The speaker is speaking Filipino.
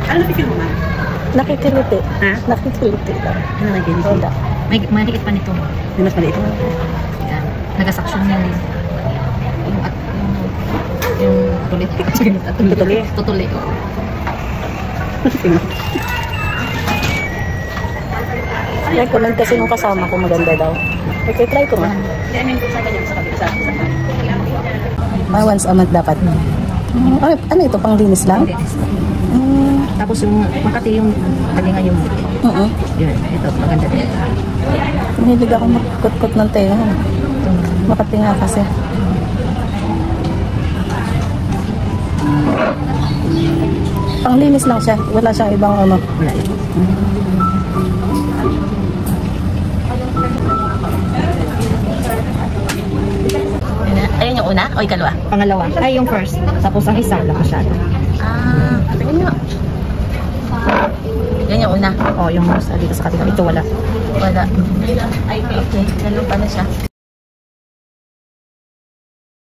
Ano napipil mo, ma'am? Nakikiliti. Ha? Nakikiliti lang. Ano nakikiliti? Wala. May mahigit pa nito. May mas maliit. Yan. Nagasaksyon yan eh. Yung tulit. Tutuli? Tutuli. Recommend kasi nung kasama ko maganda daw. Okay, try ko man. Hindi, I mean, sa ganyan, sa kabila. Once a month dapat. Ano ito? Panglinis lang? Tapos yung Makati yung kalinga yung yun, ito maganda din. Mahilig ako magkut-kut ng tenga. Makati nga kasi. Panglinis lang siya. Wala siyang ibang ano. Wala yun. Ayan yung una o ikalawa? Pangalawa. Ay, yung first. Tapos ang isa lang masyado. Tingnan nyo. Yan yung una. Oh, yung dito sa kanila. Ito wala. Wala. Okay, ganun pa na siya.